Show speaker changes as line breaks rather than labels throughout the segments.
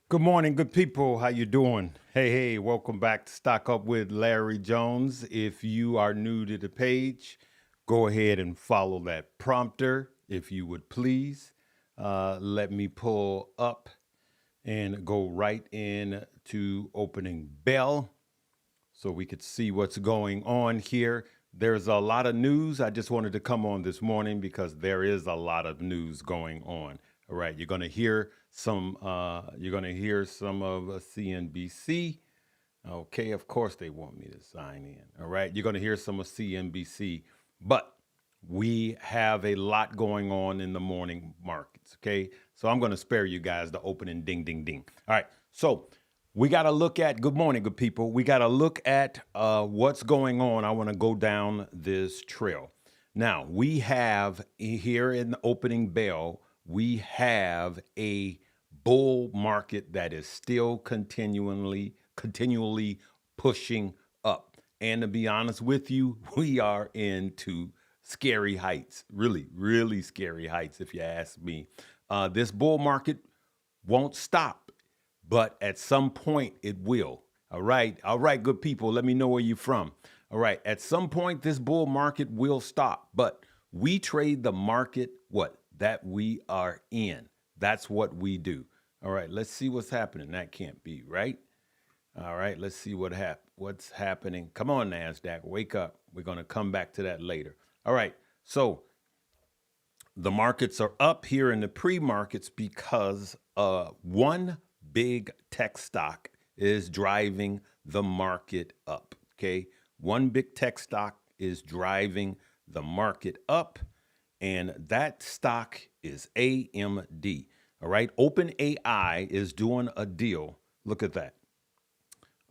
Good morning, good people. How you doing? Hey, welcome back to Stock Up with Larry Jones. If you are new to the page, go ahead and follow that prompter, if you would please. Let me pull up and go right in to opening bell so we could see what's going on here. There's a lot of news. I just wanted to come on this morning because there is a lot of news going on. All right, you're going to hear some. You're going to hear some of CNBC. Okay, of course they want me to sign in. All right, you're going to hear some of CNBC, but we have a lot going on in the morning markets. Okay, so I'm going to spare you guys the opening ding, ding, ding. All right, so we got to look at, good morning, good people. We got to look at what's going on. I want to go down this trail. Now, we have here in the opening bell, we have a bull market that is still continually pushing up. And to be honest with you, we are into scary heights, really scary heights, if you ask me. This bull market won't stop, but at some point it will. All right, good people, let me know where you're from. All right, at some point this bull market will stop, but we trade the market that we are in. That's what we do. All right, let's see what's happening. That can't be right. All right, let's see what's happening. Come on, NASDAQ, wake up. We're going to come back to that later. All right, so the markets are up here in the pre-markets because one big tech stock is driving the market up, okay? One big tech stock is driving the market up, and that stock is AMD, all right? OpenAI is doing a deal. Look at that.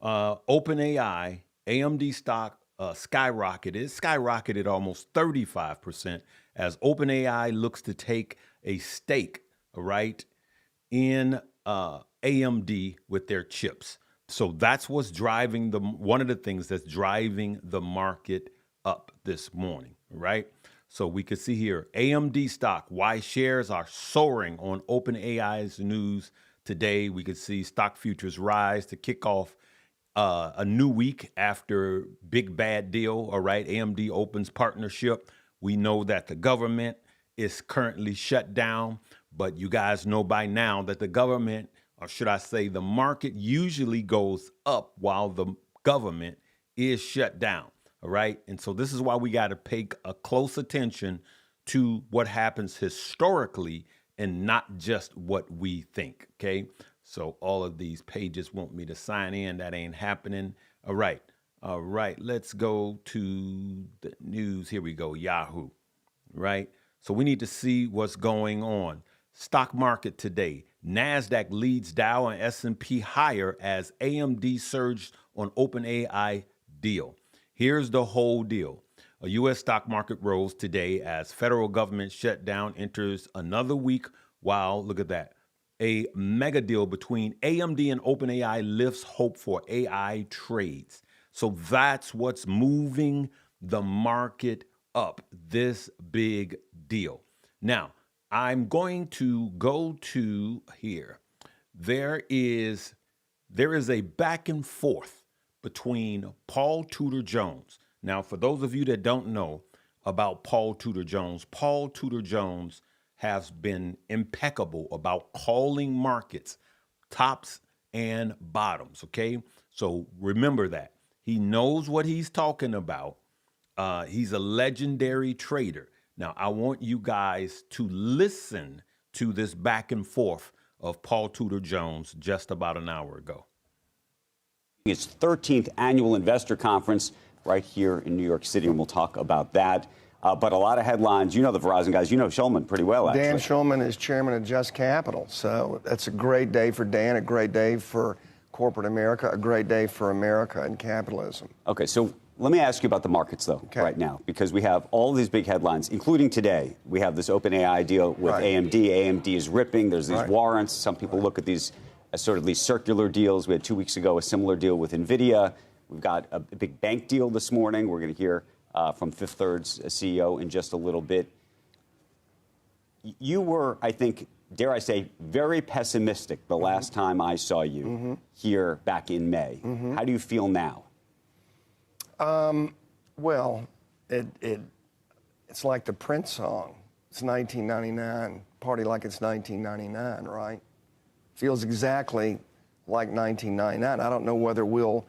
OpenAI, AMD stock skyrocketed almost 35% as OpenAI looks to take a stake, right, in AMD with their chips. So that's what's driving one of the things that's driving the market up this morning, right? So we could see here, AMD stock, why shares are soaring on OpenAI's news today. We could see stock futures rise to kick off a new week after big bad deal. All right, AMD opens partnership. We know that the government is currently shut down, but you guys know by now that the government, or should I say the market, usually goes up while the government is shut down. All right, and so this is why we got to pay a close attention to what happens historically and not just what we think, okay? So all of these pages want me to sign in. That ain't happening. All right, let's go to the news. Here we go, Yahoo, right? So we need to see what's going on. Stock market today. NASDAQ leads Dow and S&P higher as AMD surged on OpenAI deal. Here's the whole deal. A U.S. stock market rose today as federal government shutdown enters another week while, look at that, a mega deal between AMD and OpenAI lifts hope for AI trades. So that's what's moving the market up, this big deal. Now, I'm going to go to here. There is a back and forth between Paul Tudor Jones. Now, for those of you that don't know about Paul Tudor Jones has been impeccable about calling markets tops and bottoms, okay? So remember that. He knows what he's talking about. He's a legendary trader. Now, I want you guys to listen to this back and forth of Paul Tudor Jones just about an hour ago.
Its 13th annual investor conference right here in New York City, and we'll talk about that. But a lot of headlines. You know the Verizon guys. You know Schulman pretty well, actually.
Dan Schulman is chairman of Just Capital. So that's a great day for Dan, a great day for corporate America, a great day for America and capitalism.
Okay, so let me ask you about the markets, though, right now, because we have all these big headlines, including today. We have this OpenAI deal with AMD. AMD is ripping. There's these warrants. Some people look at these as sort of these circular deals. We had 2 weeks ago a similar deal with NVIDIA. We've got a big bank deal this morning. We're going to hear from Fifth Third's CEO in just a little bit. You were, I think, dare I say, very pessimistic the last time I saw you here back in May. How do you feel now?
Well, it's like the Prince song. It's 1999. Party like it's 1999, right? Feels exactly like 1999. I don't know whether we'll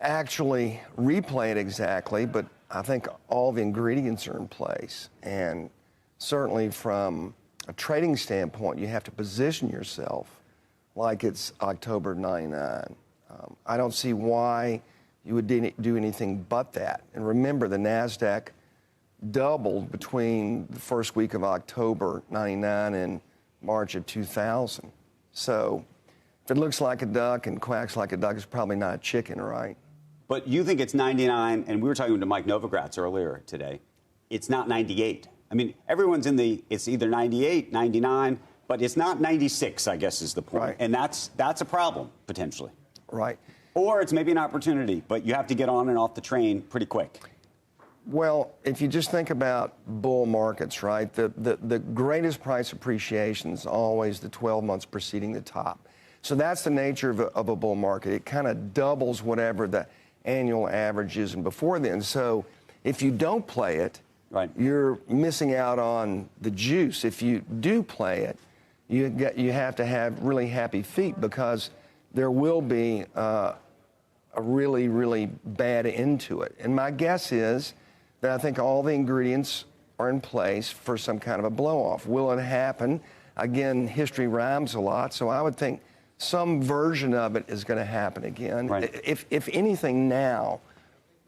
actually replay it exactly, but I think all the ingredients are in place. And certainly from a trading standpoint, you have to position yourself like it's October 99. I don't see why you would do anything but that. And remember, the NASDAQ doubled between the first week of October 99 and March of 2000. So if it looks like a duck and quacks like a duck, it's probably not a chicken, right?
But you think it's 99, and we were talking to Mike Novogratz earlier today. It's not 98. I mean, everyone's it's either 98, 99, but it's not 96, I guess is the point.
Right.
And that's a problem, potentially.
Right.
Or it's maybe an opportunity, but you have to get on and off the train pretty quick.
Well, if you just think about bull markets, right, the greatest price appreciation is always the 12 months preceding the top. So that's the nature of a bull market. It kind of doubles whatever the annual average is and before then. So if you don't play it,
right,
you're missing out on the juice. If you do play it, you have to have really happy feet, because there will be a really, really bad end to it. And my guess is that I think all the ingredients are in place for some kind of a blow-off. Will it happen? Again, history rhymes a lot, so I would think some version of it is going to happen again.
Right.
If anything now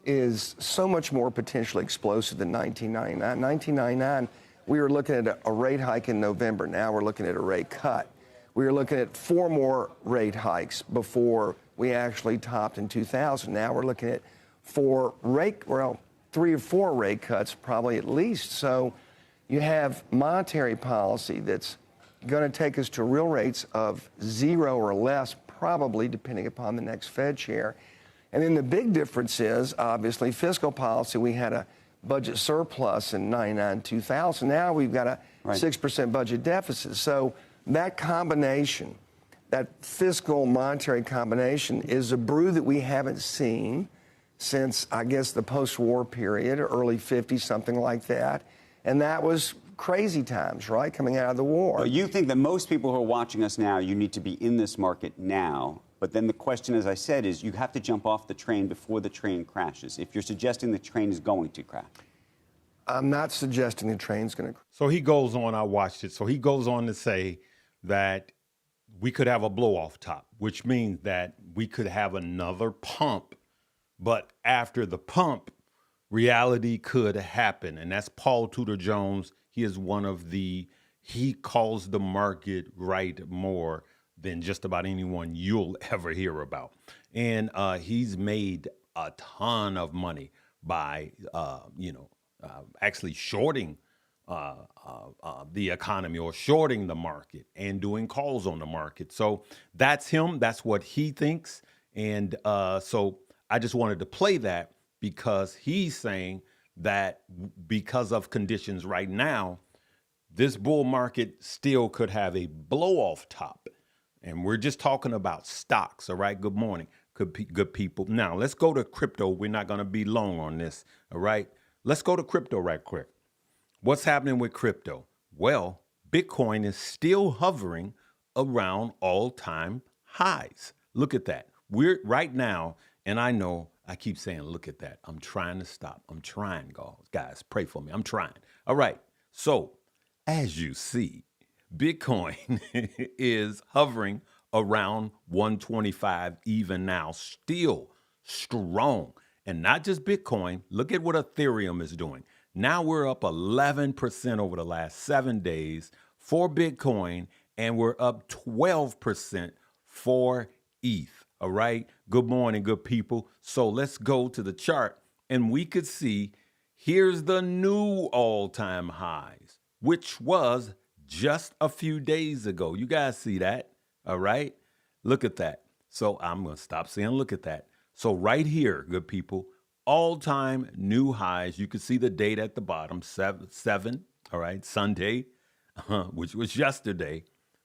is so much more potentially explosive than 1999. 1999, we were looking at a rate hike in November. Now we're looking at a rate cut. We were looking at 4 more rate hikes before we actually topped in 2000. Now we're looking at 3 or 4 rate cuts, probably at least. So you have monetary policy that's going to take us to real rates of 0 or less, probably, depending upon the next Fed chair. And then the big difference is, obviously, fiscal policy. We had a budget surplus in 99, 2000. Now we've got a 6% budget deficit. So that combination, that fiscal monetary combination, is a brew that we haven't seen since, I guess, the post-war period, early 50s, something like that. And that was crazy times, right, coming out of the war.
But you think that most people who are watching us now, you need to be in this market now. But then the question, as I said, is you have to jump off the train before the train crashes. If you're suggesting the train is going to crash.
I'm not suggesting the train's going to crash.
So he goes on, I watched it. So he goes on to say that we could have a blow-off top, which means that we could have another pump. But after the pump, reality could happen. And that's Paul Tudor Jones. He is he calls the market right more than just about anyone you'll ever hear about. And he's made a ton of money by, actually shorting the economy or shorting the market and doing calls on the market. So that's him. That's what he thinks. And so I just wanted to play that because he's saying that because of conditions right now, this bull market still could have a blow-off top. And we're just talking about stocks, all right? Good morning, good people. Now, let's go to crypto. We're not going to be long on this, all right? Let's go to crypto right quick. What's happening with crypto? Well, Bitcoin is still hovering around all-time highs. Look at that. We're right now, and I know I keep saying, look at that. I'm trying to stop. I'm trying, guys. Pray for me. I'm trying. All right. So, as you see, Bitcoin is hovering around 125 even now, still strong. And not just Bitcoin. Look at what Ethereum is doing. Now we're up 11% over the last 7 days for Bitcoin, and we're up 12% for ETH. All right. Good morning, good people. So let's go to the chart, and we could see here's the new all-time highs, which was just a few days ago. You guys see that? All right. Look at that. So I'm going to stop saying look at that. So right here, good people, all-time new highs. You can see the date at the bottom, 7, all right, Sunday, which was yesterday,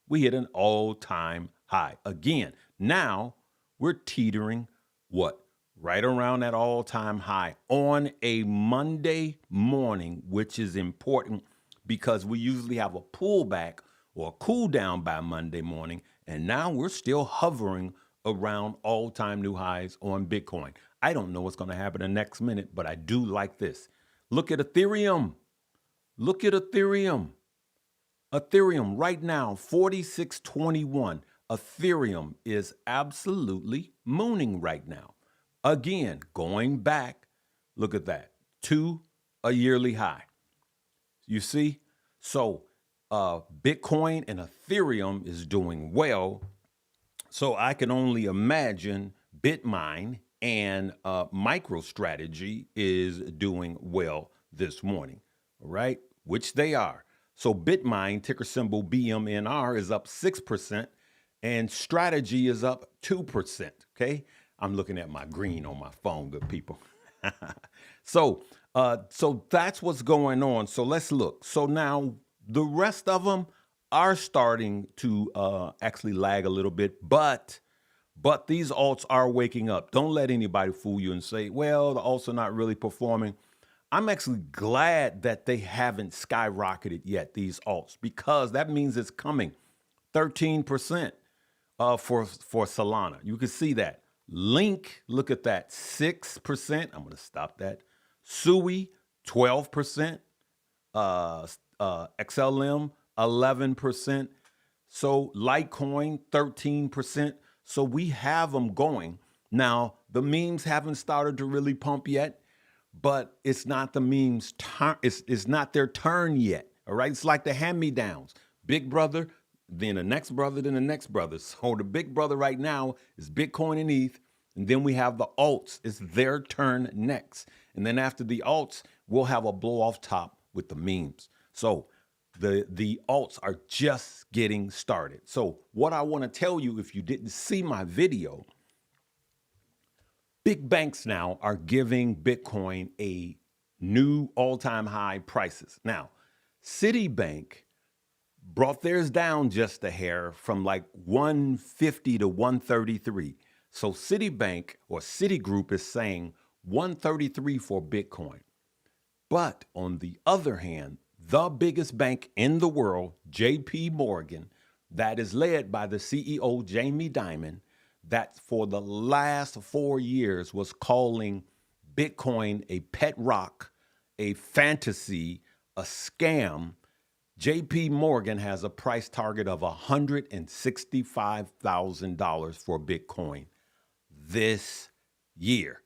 we hit an all-time high. Again, now we're teetering what? Right around that all-time high on a Monday morning, which is important because we usually have a pullback or a cool down by Monday morning, and now we're still hovering around all-time new highs on Bitcoin. I don't know what's going to happen the next minute, but I do like this. Look at Ethereum. Look at Ethereum. Ethereum right now, 4621. Ethereum is absolutely mooning right now. Again, going back, look at that, to a yearly high. You see? So Bitcoin and Ethereum is doing well. So I can only imagine Bitmine and MicroStrategy is doing well this morning, all right? Which they are. So Bitmine, ticker symbol BMNR, is up 6%, and Strategy is up 2%, okay? I'm looking at my green on my phone, good people. So that's what's going on. So let's look. So now the rest of them are starting to actually lag a little bit, but these alts are waking up. Don't let anybody fool you and say, well, the alts are not really performing. I'm actually glad that they haven't skyrocketed yet, these alts, because that means it's coming. 13% for Solana. You can see that. Link, look at that, 6%. I'm going to stop that. Sui, 12%. XLM, 11%. So Litecoin, 13%. So we have them going. Now, the memes haven't started to really pump yet, but it's not the memes' turn. It's not their turn yet. All right. It's like the hand-me-downs. Big brother, then the next brother, then the next brother. So the big brother right now is Bitcoin and ETH. And then we have the alts. It's their turn next. And then after the alts, we'll have a blow off top with the memes. So the alts are just getting started. So what I want to tell you, if you didn't see my video, big banks now are giving Bitcoin a new all-time high prices. Now, Citibank brought theirs down just a hair from like 150 to 133. So Citibank or Citigroup is saying 133 for Bitcoin. But on the other hand, the biggest bank in the world, JP Morgan, that is led by the CEO, Jamie Dimon, that for the last 4 years was calling Bitcoin a pet rock, a fantasy, a scam. JP Morgan has a price target of $165,000 for Bitcoin this year.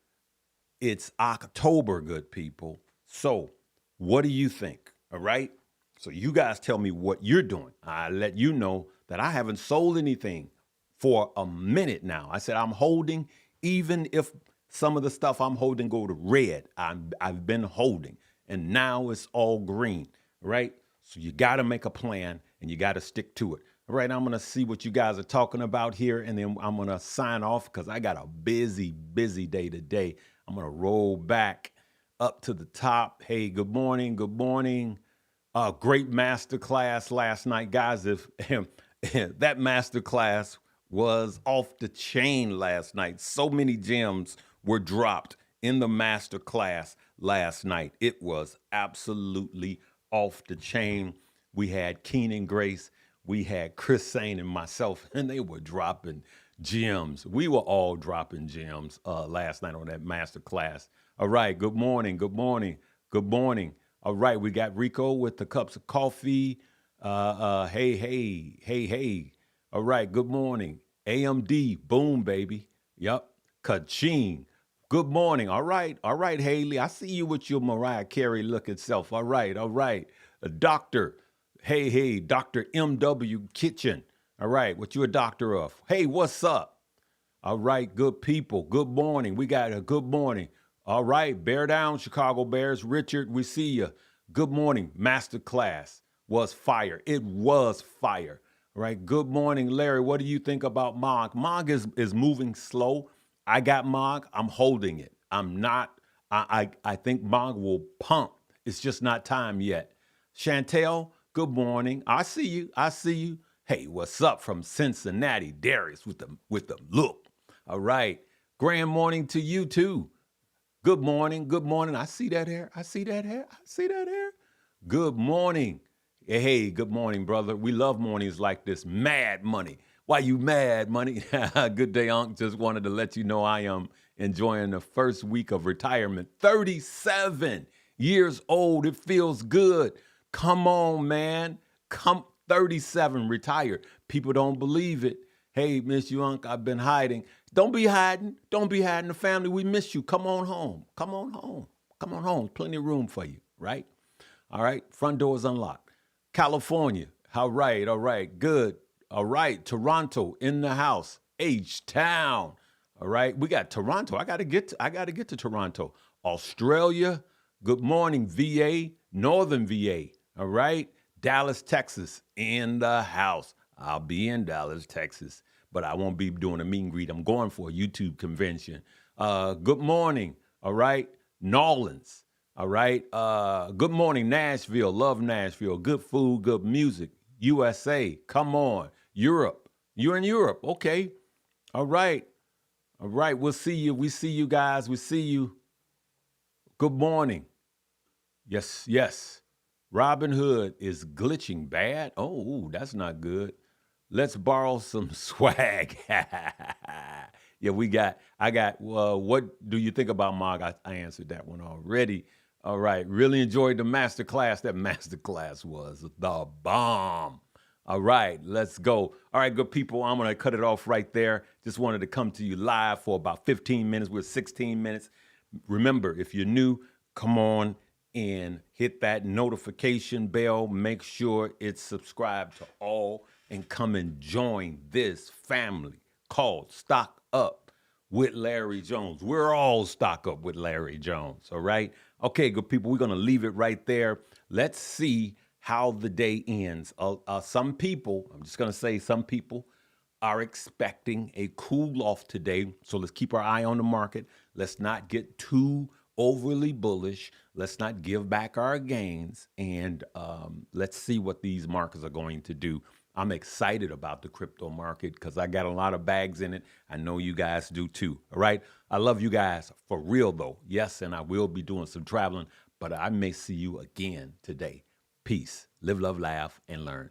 It's October, good people. So what do you think? All right. So you guys tell me what you're doing. I let you know that I haven't sold anything for a minute now. I said I'm holding, even if some of the stuff I'm holding go to red. I've been holding, and now it's all green, right? So you got to make a plan, and you got to stick to it. All right, I'm going to see what you guys are talking about here, and then I'm going to sign off because I got a busy day today. I'm going to roll back up to the top. Hey, good morning. Good morning. Great masterclass last night, guys. If that masterclass was off the chain last night. So many gems were dropped in the masterclass last night. It was absolutely off the chain. We had Keenan Grace, we had Chris Sane and myself, and they were dropping gems. We were all dropping gems last night on that masterclass. All right, good morning, good morning, good morning. All right, we got Rico with the cups of coffee. Hey. All right, good morning. AMD, boom, baby. Yep, ka-ching. Good morning. All right, Haley. I see you with your Mariah Carey looking self. All right. A doctor. Hey, Dr. M.W. Kitchen. All right, what you a doctor of? Hey, what's up? All right, good people. Good morning. We got a good morning. All right, bear down, Chicago Bears. Richard, we see you. Good morning. Masterclass was fire. It was fire. All right, good morning, Larry. What do you think about MOG? MOG is moving slow. I got MOG. I'm holding it. I'm not. I think MOG will pump. It's just not time yet. Chantel, Good morning. I see you. I see you. Hey, what's up from Cincinnati? Darius with the look. All right. Grand morning to you too. Good morning. Good morning. I see that hair. I see that hair. I see that hair. Good morning. Hey, good morning, brother. We love mornings like this. Mad Money. Why you mad, Money? Good day, Unc. Just wanted to let you know I am enjoying the first week of retirement. 37 years old. It feels good. Come on, man. Come 37 retired. People don't believe it. Hey, miss you, Unc. I've been hiding. Don't be hiding. Don't be hiding. The family, we miss you. Come on home. Come on home. Come on home. Plenty of room for you, right? All right. Front door is unlocked. California. All right. Good. All right. Toronto in the house. H-Town. All right. We got Toronto. I gotta get to Toronto. Australia. Good morning, VA. Northern VA. All right. Dallas, Texas in the house. I'll be in Dallas, Texas, but I won't be doing a meet and greet. I'm going for a YouTube convention. Good morning. All right. Nolans. All right. Good morning, Nashville. Love Nashville. Good food, good music. USA. Come on. Europe. You're in Europe. Okay. All right. All right. We'll see you. We see you guys. We see you. Good morning. Yes. Robin Hood is glitching bad. Oh, that's not good. Let's borrow some swag. Yeah, I got, what do you think about Mog? I answered that one already. All right, really enjoyed the masterclass. That masterclass was the bomb. All right, let's go. All right, good people, I'm going to cut it off right there. Just wanted to come to you live for about 15 minutes. We're 16 minutes. Remember, if you're new, come on and hit that notification bell. Make sure it's subscribed to all and come and join this family called Stock Up with Larry Jones. We're all Stock Up with Larry Jones, all right? Okay, good people, we're going to leave it right there. Let's see how the day ends. Some people, I'm just going to say some people are expecting a cool off today. So let's keep our eye on the market. Let's not get too overly bullish. Let's not give back our gains. And let's see what these markets are going to do. I'm excited about the crypto market because I got a lot of bags in it. I know you guys do too. All right. I love you guys for real though. Yes. And I will be doing some traveling, but I may see you again today. Peace. Live, love, laugh, and learn.